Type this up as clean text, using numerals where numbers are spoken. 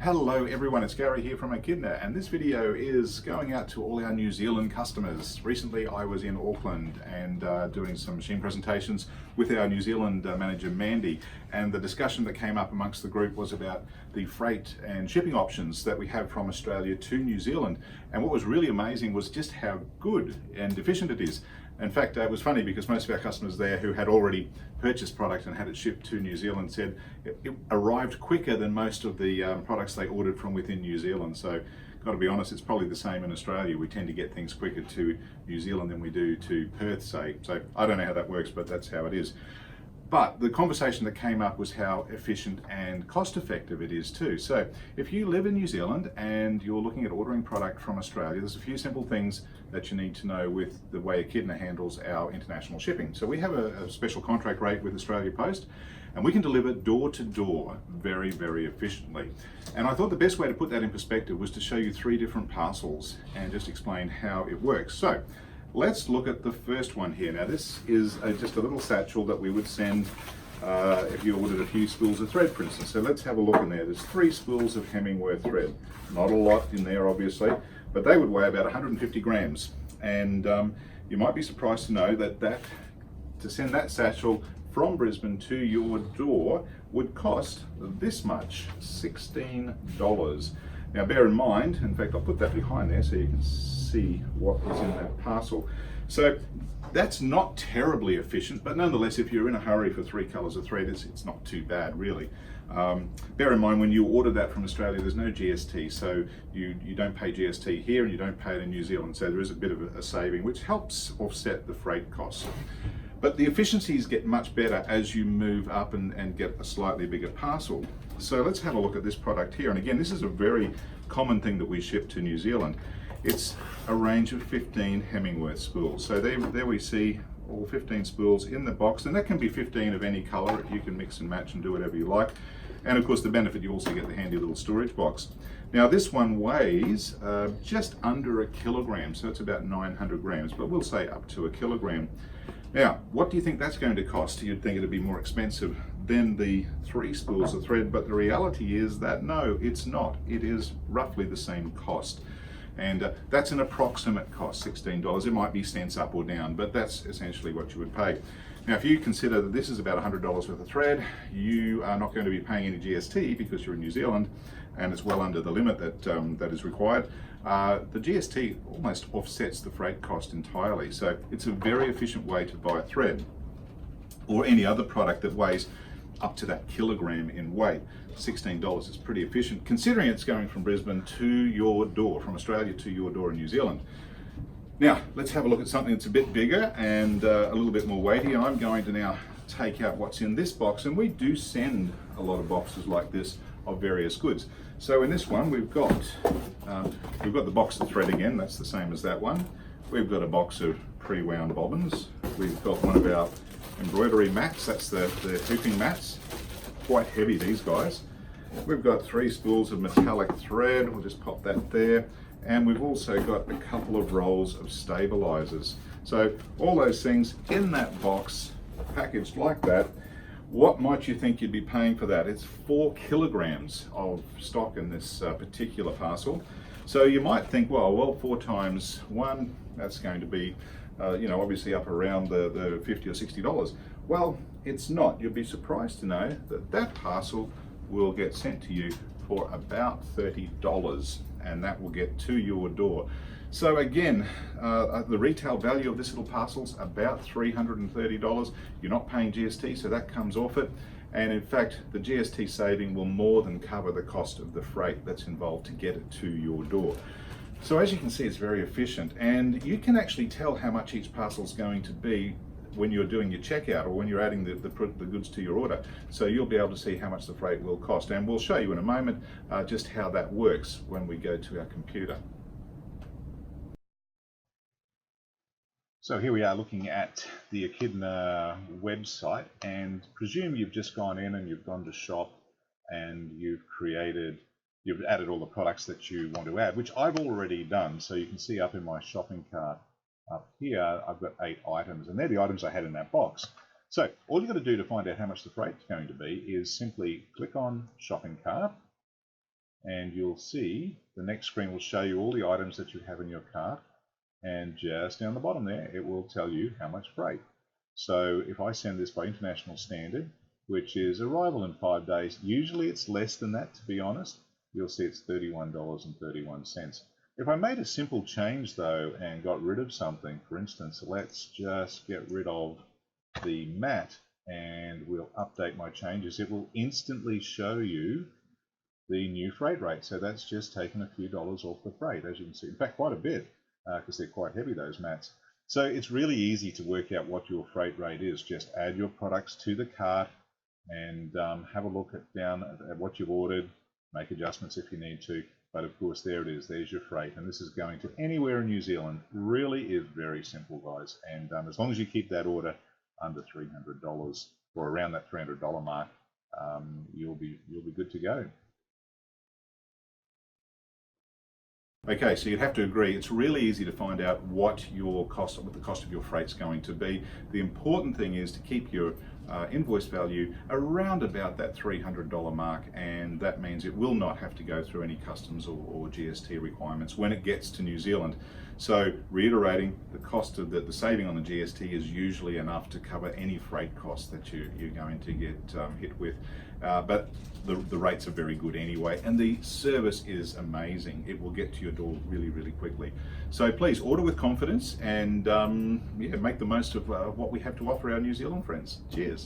Hello everyone, it's Gary here from Echidna, and this video is going out to all our New Zealand customers. Recently I was in Auckland and doing some machine presentations with our New Zealand manager Mandy, and the discussion that came up amongst the group was about the freight and shipping options that we have from Australia to New Zealand. And what was really amazing was just how good and efficient it is. In fact, it was funny because most of our customers there who had already purchased product and had it shipped to New Zealand said it arrived quicker than most of the products they ordered from within New Zealand. So, got to be honest, it's probably the same in Australia. We tend to get things quicker to New Zealand than we do to Perth, say. So, I don't know how that works, but that's how it is. But the conversation that came up was how efficient and cost effective it is too. So if you live in New Zealand and you're looking at ordering product from Australia, there's a few simple things that you need to know with the way Echidna handles our international shipping. So we have a special contract rate with Australia Post, and we can deliver door to door very, very efficiently. And I thought the best way to put that in perspective was to show you 3 different parcels and just explain how it works. So let's look at the first one here. Now this is just a little satchel that we would send if you ordered a few spools of thread, for instance. So let's have a look in there. There's 3 spools of Hemingway thread. Not a lot in there, obviously, but they would weigh about 150 grams. And you might be surprised to know that to send that satchel from Brisbane to your door would cost this much, $16. Now bear in mind, in fact I'll put that behind there so you can see what is in that parcel. So that's not terribly efficient, but nonetheless if you're in a hurry for 3 colours of thread, it's not too bad really. Bear in mind when you order that from Australia there's no GST, so you don't pay GST here and you don't pay it in New Zealand, so there is a bit of a saving which helps offset the freight costs. But the efficiencies get much better as you move up and get a slightly bigger parcel. So let's have a look at this product here. And again, this is a very common thing that we ship to New Zealand. It's a range of 15 Hemingway spools. So there we see all 15 spools in the box, and that can be 15 of any color. You can mix and match and do whatever you like. And of course the benefit, you also get the handy little storage box. Now this one weighs just under 1 kilogram, so it's about 900 grams, but we'll say up to 1 kilogram. Now, what do you think that's going to cost? You'd think it'd be more expensive than the 3 spools of thread, but the reality is that no, it's not. It is roughly the same cost. And that's an approximate cost, $16. It might be cents up or down, but that's essentially what you would pay. Now, if you consider that this is about $100 worth of thread, you are not going to be paying any GST because you're in New Zealand and it's well under the limit that is required. The GST almost offsets the freight cost entirely. So it's a very efficient way to buy thread or any other product that weighs up to that kilogram in weight. $16 is pretty efficient considering it's going from Brisbane to your door, from Australia to your door in New Zealand. Now, let's have a look at something that's a bit bigger and a little bit more weighty. I'm going to now take out what's in this box, and we do send a lot of boxes like this of various goods. So in this one, we've got the box of thread again, that's the same as that one. We've got a box of pre-wound bobbins. We've got one of our embroidery mats, that's the hooping mats. Quite heavy, these guys. We've got 3 spools of metallic thread, we'll just pop that there. And we've also got a couple of rolls of stabilizers. So all those things in that box, packaged like that. What might you think you'd be paying for that? It's 4 kilograms of stock in this particular parcel. So you might think, well, 4 times 1, that's going to be, obviously up around the $50 or $60. Well, it's not. You'll be surprised to know that that parcel will get sent to you for about $30, and that will get to your door. So again, the retail value of this little parcel's about $330. You're not paying GST, so that comes off it. And in fact, the GST saving will more than cover the cost of the freight that's involved to get it to your door. So as you can see, it's very efficient, and you can actually tell how much each parcel is going to be when you're doing your checkout or when you're adding the goods to your order. So you'll be able to see how much the freight will cost, and we'll show you in a moment just how that works when we go to our computer. So here we are looking at the Echidna website, and presume you've just gone in and you've gone to shop and you've added all the products that you want to add, which I've already done. So you can see up in my shopping cart up here, I've got 8 items, and they're the items I had in that box. So all you've got to do to find out how much the freight's going to be is simply click on shopping cart, and you'll see the next screen will show you all the items that you have in your cart, and just down the bottom there it will tell you how much freight. So if I send this by international standard, which is arrival in 5 days, usually it's less than that, to be honest. You'll see it's $31.31. If I made a simple change though and got rid of something, for instance, let's just get rid of the mat and we'll update my changes, it will instantly show you the new freight rate. So that's just taken a few dollars off the freight, as you can see. In fact, quite a bit, because they're quite heavy, those mats. So it's really easy to work out what your freight rate is. Just add your products to the cart and have a look down at what you've ordered, make adjustments if you need to. But of course, there it is. There's your freight. And this is going to anywhere in New Zealand. Really is very simple, guys. And as long as you keep that order under $300 or around that $300 mark, you'll be good to go. Okay, so you'd have to agree, it's really easy to find out what the cost of your freight's going to be. The important thing is to keep your invoice value around about that $300 mark, and that means it will not have to go through any customs or GST requirements when it gets to New Zealand. So reiterating, the cost of the saving on the GST is usually enough to cover any freight costs that you're going to get hit with. But the rates are very good anyway, and the service is amazing. It will get to your door really, really quickly. So please order with confidence and yeah, make the most of what we have to offer our New Zealand friends. Cheers.